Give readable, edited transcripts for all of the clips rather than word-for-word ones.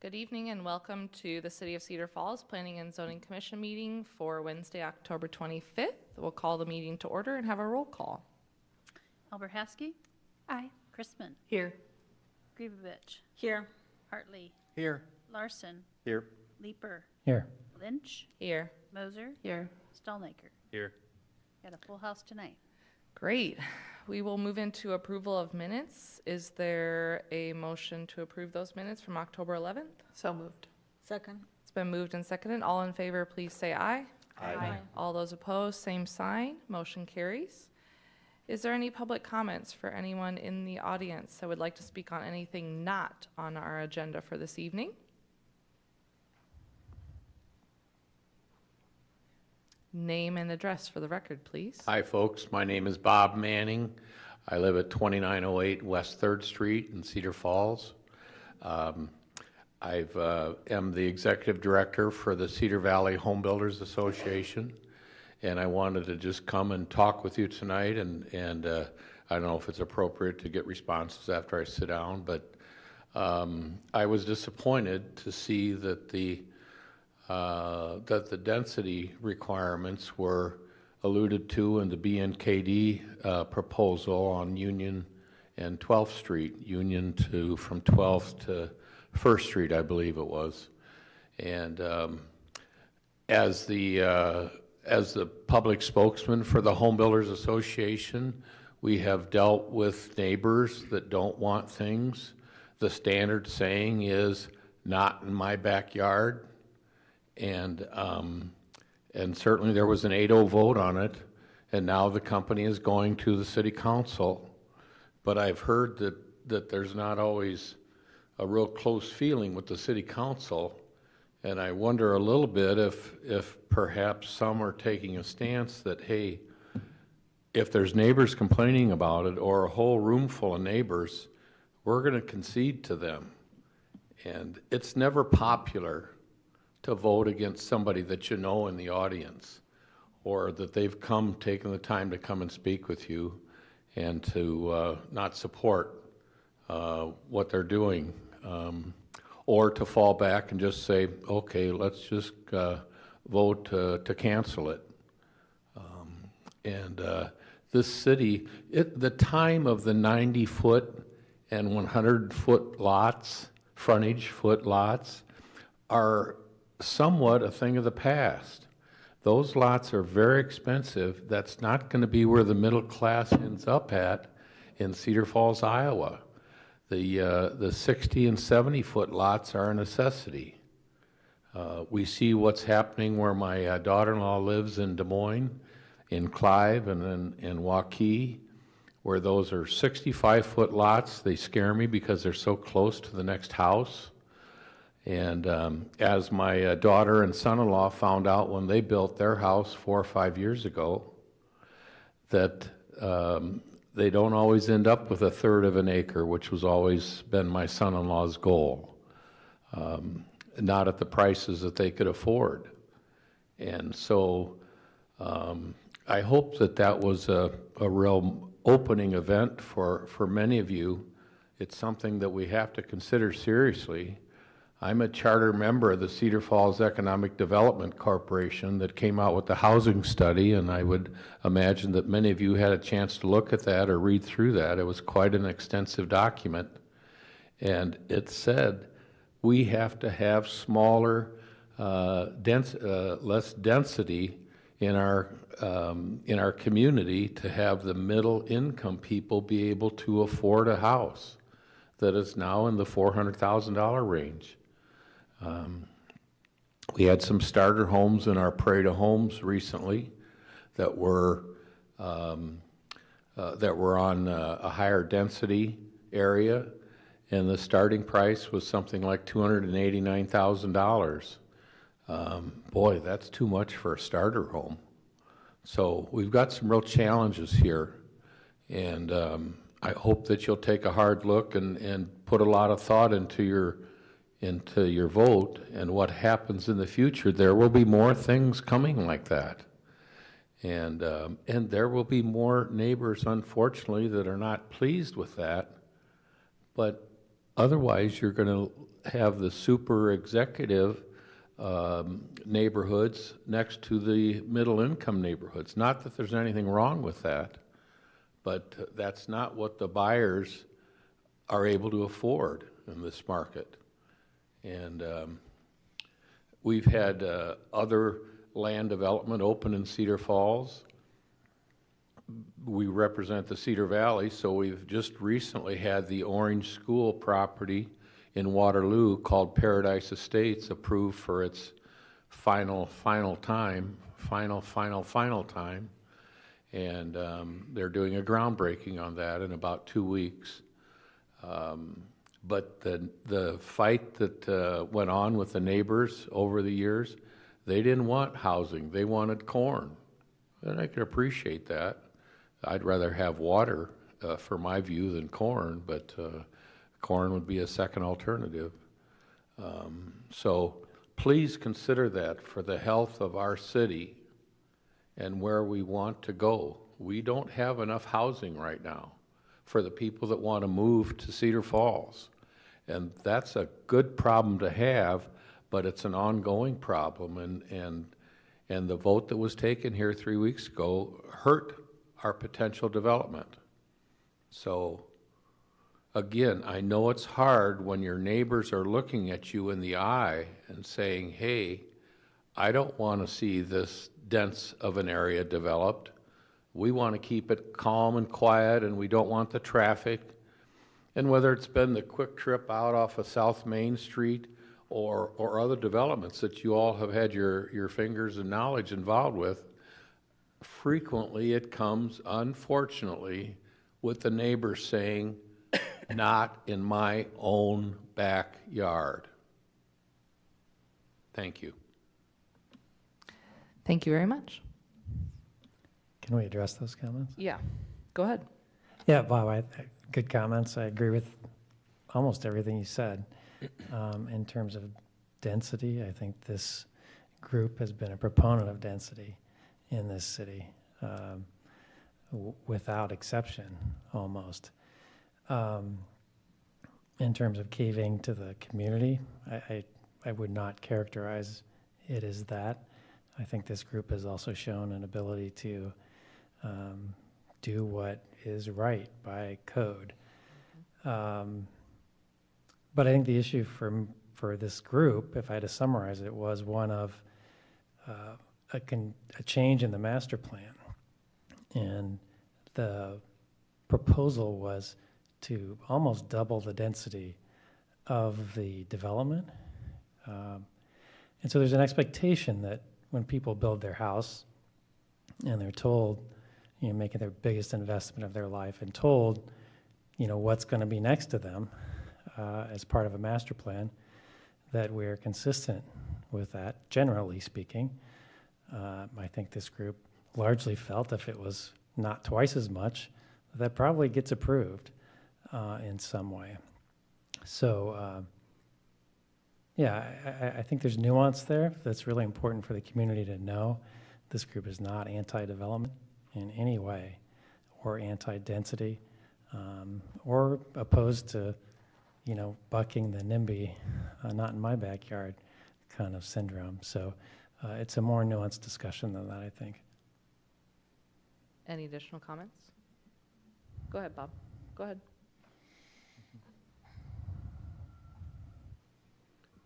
Good evening and welcome to the City of Cedar Falls Planning and Zoning Commission meeting for Wednesday, October 25th. We'll call the meeting to order and have a roll call. Alberhaski? Aye. Chrisman? Here. Grievovich? Here. Hartley? Here. Larson? Here. Leeper? Here. Lynch? Here. Moser? Here. Stallnaker? Here. Got a full house tonight. Great. We will move into approval of minutes. Is there a motion to approve those minutes from October 11th? So moved. Second. It's been moved and seconded. All in favor, please say aye. Aye. All those opposed, same sign. Motion carries. Is there any public comments for anyone in the audience that would like to speak on anything not on our agenda for this evening? Name and address for the record, please. Hi, folks. My name is Bob Manning. I live at 2908 West 3rd Street in Cedar Falls. I am the executive director for the Cedar Valley Home Builders Association, and I wanted to just come and talk with you tonight. And I don't know if it's appropriate to get responses after I sit down, but I was disappointed to see that the density requirements were alluded to in the BNKD proposal on Union and 12th Street, Union to from 12th to 1st Street, I believe it was. And as the public spokesman for the Home Builders Association, we have dealt with neighbors that don't want things. The standard saying is, "Not in my backyard." And certainly there was an 8-0 vote on it, and now the company is going to the city council. But I've heard that there's not always a real close feeling with the city council, and I wonder a little bit if perhaps some are taking a stance that, hey, if there's neighbors complaining about it or a whole room full of neighbors, we're going to concede to them. And it's never popular to vote against somebody that you know in the audience, or that they've taken the time to come and speak with you, and to not support what they're doing, or to fall back and just say, okay, let's just vote to cancel it. This city, the time of the 90-foot and 100-foot lots, frontage foot lots, are somewhat a thing of the past. Those lots are very expensive. That's not going to be where the middle class ends up at in Cedar Falls, Iowa. The 60 and 70-foot lots are a necessity. We see what's happening where my daughter-in-law lives in Des Moines, in Clive, and in Waukee, where those are 65-foot lots. They scare me because they're so close to the next house. And as my daughter and son-in-law found out when they built their house 4 or 5 years ago, that they don't always end up with 1/3 of an acre, which has always been my son-in-law's goal, not at the prices that they could afford. And so I hope that was a real opening event for many of you. It's something that we have to consider seriously. I'm a charter member of the Cedar Falls Economic Development Corporation that came out with the housing study, and I would imagine that many of you had a chance to look at that or read through that. It was quite an extensive document, and it said we have to have smaller, less density in our community to have the middle income people be able to afford a house that is now in the $400,000 range. We had some starter homes in our parade of homes recently that were on a higher density area, and the starting price was something like $289,000. Boy, that's too much for a starter home. So we've got some real challenges here, and I hope that you'll take a hard look and put a lot of thought into your vote and what happens in the future. There will be more things coming like that, and there will be more neighbors, unfortunately, that are not pleased with that. But Otherwise, you're going to have the super executive neighborhoods next to the middle income neighborhoods. Not that there's anything wrong with that, but that's not what the buyers are able to afford in this market. And we've had other land development open in Cedar Falls. We represent the Cedar Valley, so we've just recently had the Orange School property in Waterloo called Paradise Estates approved for its final time. And they're doing a groundbreaking on that in about 2 weeks. But the fight that went on with the neighbors over the years, they didn't want housing, they wanted corn. And I can appreciate that. I'd rather have water, for my view, than corn, but corn would be a second alternative. So please consider that for the health of our city and where we want to go. We don't have enough housing right now for the people that want to move to Cedar Falls. And that's a good problem to have, but it's an ongoing problem. And the vote that was taken here 3 weeks ago hurt our potential development. So again, I know it's hard when your neighbors are looking at you in the eye and saying, hey, I don't want to see this dense of an area developed. We want to keep it calm and quiet, and we don't want the traffic. And whether it's been the quick trip out off of South Main Street or other developments that you all have had your fingers and knowledge involved with, frequently it comes, unfortunately, with the neighbors saying, not in my own backyard. Thank you. Thank you very much. Can we address those comments? Yeah, go ahead. Yeah, Bob, good comments. I agree with almost everything you said. In terms of density, I think this group has been a proponent of density in this city, without exception, almost. In terms of caving to the community, I would not characterize it as that. I think this group has also shown an ability to do what is right by code. But I think the issue for this group, if I had to summarize it, was one of a change in the master plan. And the proposal was to almost double the density of the development. And so there's an expectation that when people build their house and they're told, making their biggest investment of their life and told, what's going to be next to them as part of a master plan, that we're consistent with that, generally speaking. I think this group largely felt if it was not twice as much, that probably gets approved in some way. So, I think there's nuance there that's really important for the community to know. This group is not anti-development in any way, or anti-density, or opposed to, bucking the NIMBY, not in my backyard kind of syndrome. So it's a more nuanced discussion than that, I think. Any additional comments? Go ahead, Bob. Go ahead.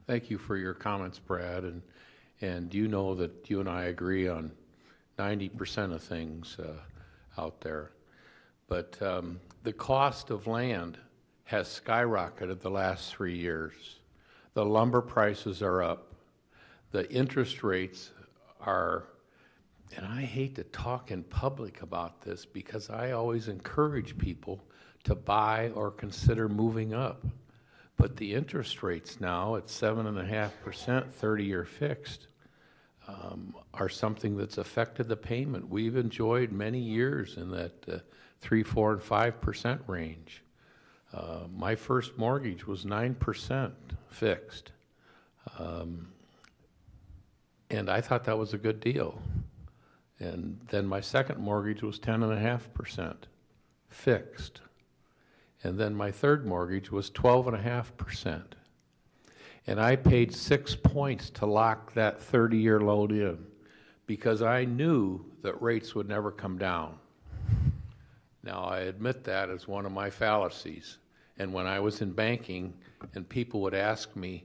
Thank you for your comments, Brad, and you know that you and I agree on 90% of things out there. But the cost of land has skyrocketed the last 3 years. The lumber prices are up. The interest rates are, and I hate to talk in public about this because I always encourage people to buy or consider moving up. But the interest rates now at 7.5%, 30-year fixed, are something that's affected the payment. We've enjoyed many years in that 3, 4, and 5% range. My first mortgage was 9% fixed. And I thought that was a good deal. And then my second mortgage was 10.5% fixed. And then my third mortgage was 12.5%. And I paid 6 points to lock that 30-year loan in because I knew that rates would never come down. Now, I admit that as one of my fallacies. And when I was in banking and people would ask me,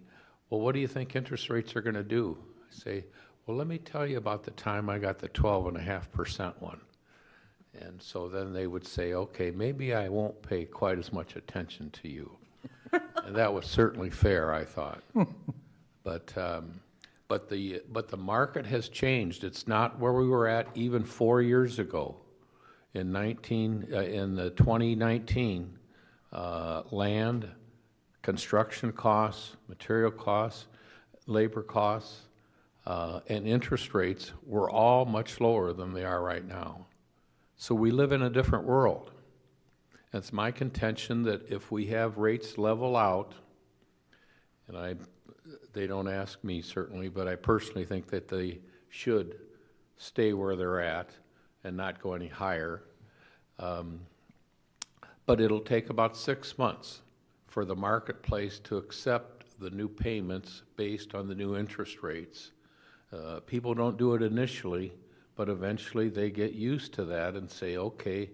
well, what do you think interest rates are going to do? I say, well, let me tell you about the time I got the 12.5% one. And so then they would say, okay, maybe I won't pay quite as much attention to you. And that was certainly fair, I thought. But the market has changed. It's not where we were at even 4 years ago. In the 2019, land, construction costs, material costs, labor costs, and interest rates were all much lower than they are right now. So we live in a different world. It's my contention that if we have rates level out, and they don't ask me certainly, but I personally think that they should stay where they're at and not go any higher. But it'll take about 6 months for the marketplace to accept the new payments based on the new interest rates. People don't do it initially, but eventually they get used to that and say, okay,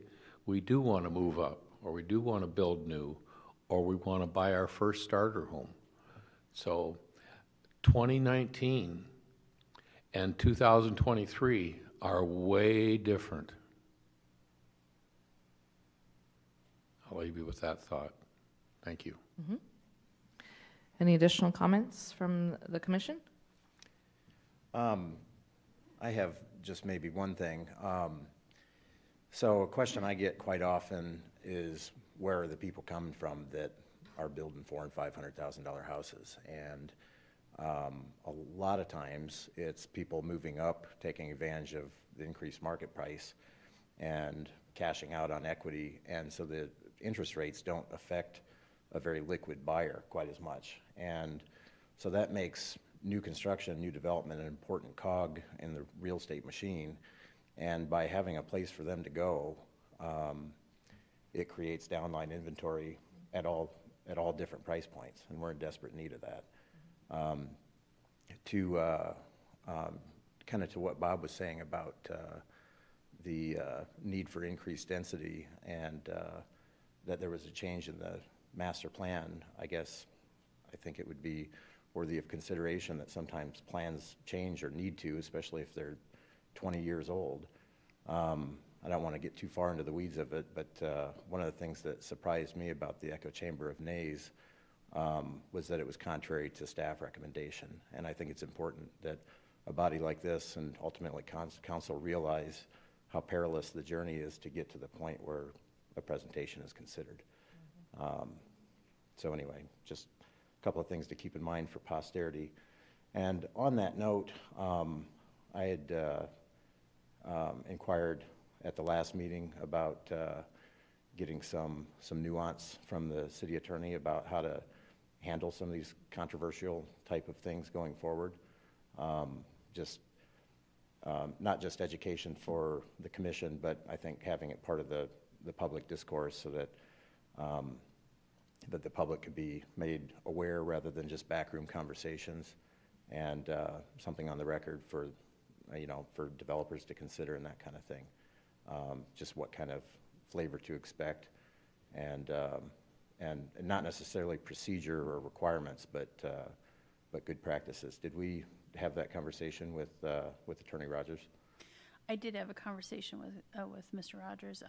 we do want to move up, or we do want to build new, or we want to buy our first starter home. So 2019 and 2023 are way different. I'll leave you with that thought. Thank you. Mm-hmm. Any additional comments from the commission? I have just maybe one thing. So a question I get quite often is, where are the people coming from that are building $400,000 and $500,000 houses? And a lot of times it's people moving up, taking advantage of the increased market price and cashing out on equity. And so the interest rates don't affect a very liquid buyer quite as much. And so that makes new construction, new development an important cog in the real estate machine. And by having a place for them to go, it creates downline inventory at all different price points, and we're in desperate need of that. Kind of to what Bob was saying about the need for increased density, and that there was a change in the master plan, I think it would be worthy of consideration that sometimes plans change or need to, especially if they're 20 years old. I don't want to get too far into the weeds of it, but one of the things that surprised me about the echo chamber of nays was that it was contrary to staff recommendation. And I think it's important that a body like this and ultimately council realize how perilous the journey is to get to the point where a presentation is considered. So anyway, just a couple of things to keep in mind for posterity. And on that note, I had inquired at the last meeting about getting some nuance from the city attorney about how to handle some of these controversial type of things going forward. Not just education for the commission, but I think having it part of the public discourse so that that the public could be made aware rather than just backroom conversations, and something on the record for for developers to consider and that kind of thing. Just what kind of flavor to expect, and not necessarily procedure or requirements, but good practices. Did we have that conversation with Attorney Rogers? I did have a conversation with Mr. Rogers.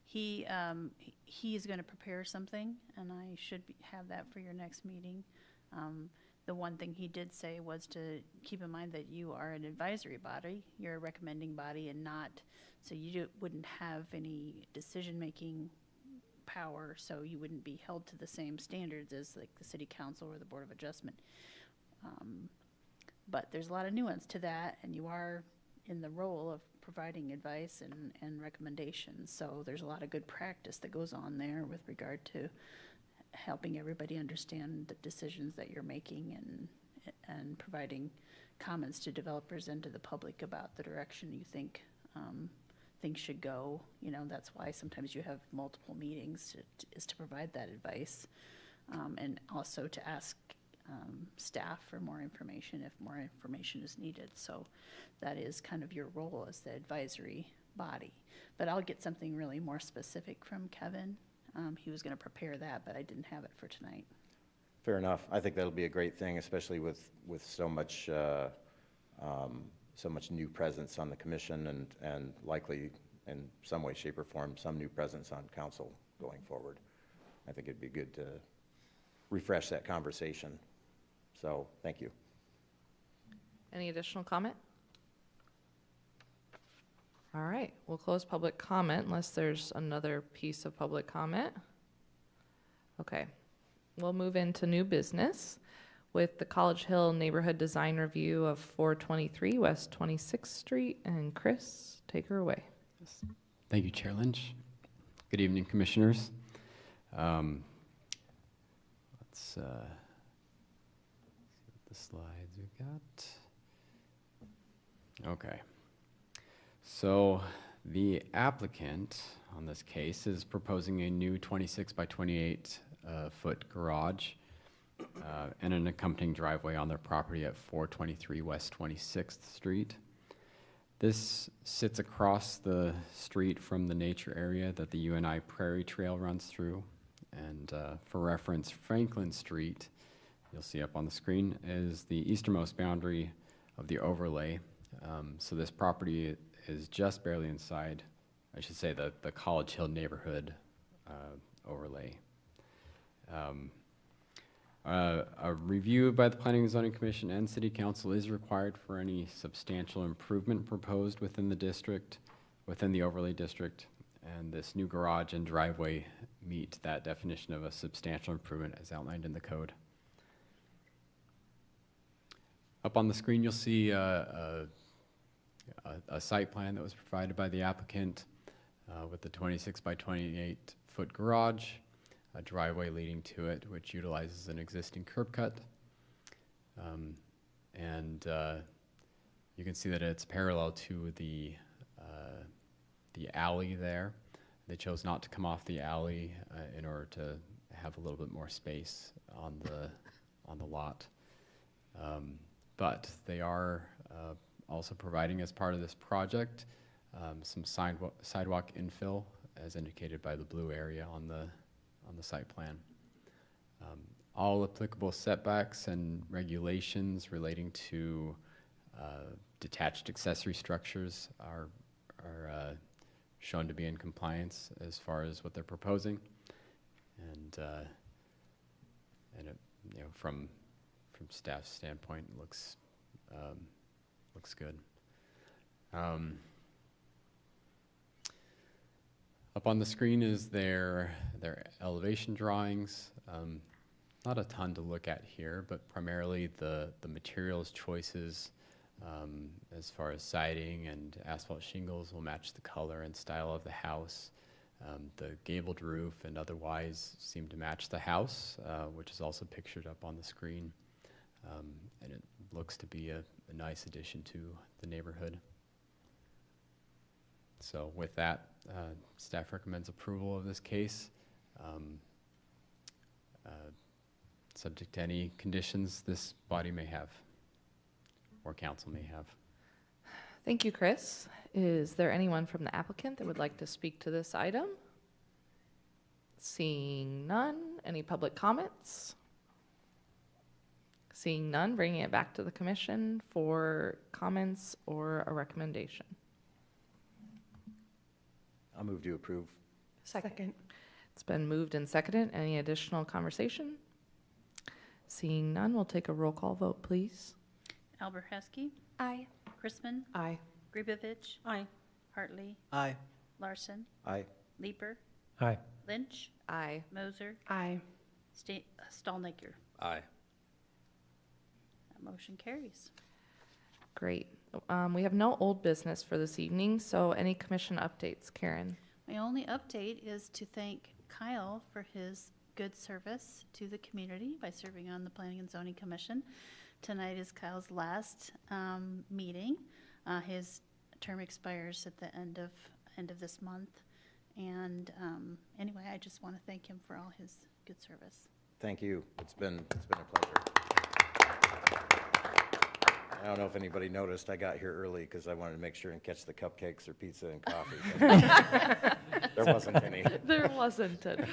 He is going to prepare something, and I should have that for your next meeting. The one thing he did say was to keep in mind that you are an advisory body, you're a recommending body, and not, so you wouldn't have any decision-making power, so you wouldn't be held to the same standards as like the city council or the board of adjustment. But there's a lot of nuance to that, and you are in the role of providing advice and recommendations, so there's a lot of good practice that goes on there with regard to helping everybody understand the decisions that you're making, and providing comments to developers and to the public about the direction you think things should go. You know, that's why sometimes you have multiple meetings, is to provide that advice. And also to ask staff for more information if more information is needed. So that is kind of your role as the advisory body. But I'll get something really more specific from Kevin. He was going to prepare that, but I didn't have it for tonight. Fair enough. I think that'll be a great thing, especially with so much new presence on the commission and likely in some way, shape, or form, some new presence on council going forward. I think it'd be good to refresh that conversation. So, thank you. Any additional comment? All right, we'll close public comment unless there's another piece of public comment. Okay, we'll move into new business with the College Hill Neighborhood Design Review of 423 West 26th Street. And Chris, take her away. Yes. Thank you, Chair Lynch. Good evening, Commissioners. Let's see what the slides we got. Okay. So the applicant on this case is proposing a new 26 by 28 foot garage and an accompanying driveway on their property at 423 West 26th Street. This sits across the street from the nature area that the UNI Prairie Trail runs through. And for reference, Franklin Street, you'll see up on the screen, is the easternmost boundary of the overlay. So this property is just barely inside, I should say, the College Hill neighborhood overlay. A review by the Planning and Zoning Commission and City Council is required for any substantial improvement proposed within the district, within the overlay district, and this new garage and driveway meet that definition of a substantial improvement as outlined in the code. Up on the screen, you'll see a site plan that was provided by the applicant with the 26 by 28 foot garage, a driveway leading to it, which utilizes an existing curb cut. And you can see that it's parallel to the alley there. They chose not to come off the alley in order to have a little bit more space on the lot. But they are also providing, as part of this project, some sidewalk infill, as indicated by the blue area on the site plan. All applicable setbacks and regulations relating to detached accessory structures are shown to be in compliance as far as what they're proposing, and it, from staff's standpoint, looks good. Up on the screen is their elevation drawings. Not a ton to look at here, but primarily the materials choices as far as siding and asphalt shingles will match the color and style of the house. The gabled roof and otherwise seem to match the house, which is also pictured up on the screen. And it looks to be a nice addition to the neighborhood. So with that, staff recommends approval of this case, subject to any conditions this body may have or council may have. Thank you, Chris. Is there anyone from the applicant that would like to speak to this item? Seeing none, any public comments? Seeing none, bringing it back to the commission for comments or a recommendation. I'll move to approve. Second. It's been moved and seconded. Any additional conversation? Seeing none, we'll take a roll call vote, please. Alberhesky, Aye. Chrisman, Aye. Gribovich, Aye. Hartley, Aye. Larson, Aye. Leeper, Aye. Lynch, Aye. Moser, Aye. Stallnaker. Aye. That motion carries. Great. We have no old business for this evening, so any commission updates, Karen? My only update is to thank Kyle for his good service to the community by serving on the Planning and Zoning Commission. Tonight is Kyle's last meeting. His term expires at the end end of this month. And anyway, I just want to thank him for all his good service. Thank you. It's been a pleasure. I don't know if anybody noticed, I got here early because I wanted to make sure and catch the cupcakes or pizza and coffee. There wasn't any. There wasn't any.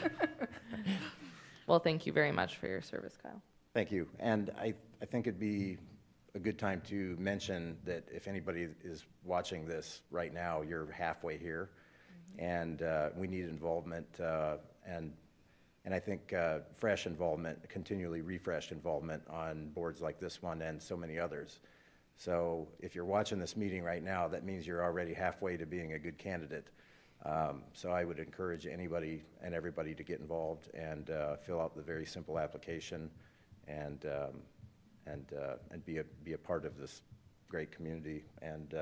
Well, thank you very much for your service, Kyle. Thank you. And I think it'd be a good time to mention that if anybody is watching this right now, you're halfway here. And we need involvement and I think fresh involvement, continually refreshed involvement on boards like this one and so many others. So if you're watching this meeting right now, that means you're already halfway to being a good candidate. So I would encourage anybody and everybody to get involved and fill out the very simple application and be a part of this great community. And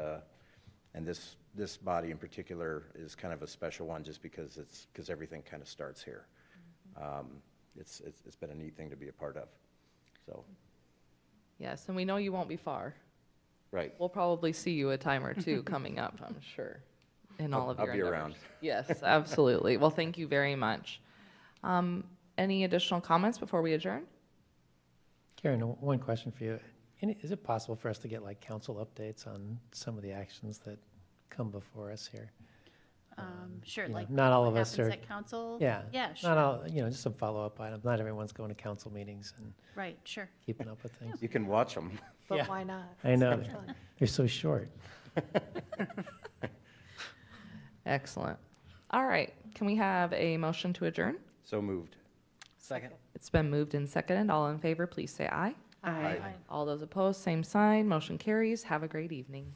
this body in particular is kind of a special one just because everything kind of starts here. It's been a neat thing to be a part of. So. Yes, and we know you won't be far. Right. We'll probably see you a time or two coming up, I'm sure, in all of your I'll be endeavors. around. Yes, absolutely. Well, thank you very much. Any additional comments before we adjourn? Karen, one question for you. Is it possible for us to get like council updates on some of the actions that come before us here? Sure, you know, like not all what of us happens are- at council? Yeah. Yeah, sure. Not all, just some follow-up items. Not everyone's going to council meetings and Right, sure. keeping up with things. You can watch them. But Yeah. why not? I know. Sounds fun. They're so short. Excellent. All right, can we have a motion to adjourn? So moved. Second. It's been moved and seconded. All in favor, please say aye. Aye. All those opposed, same sign. Motion carries. Have a great evening.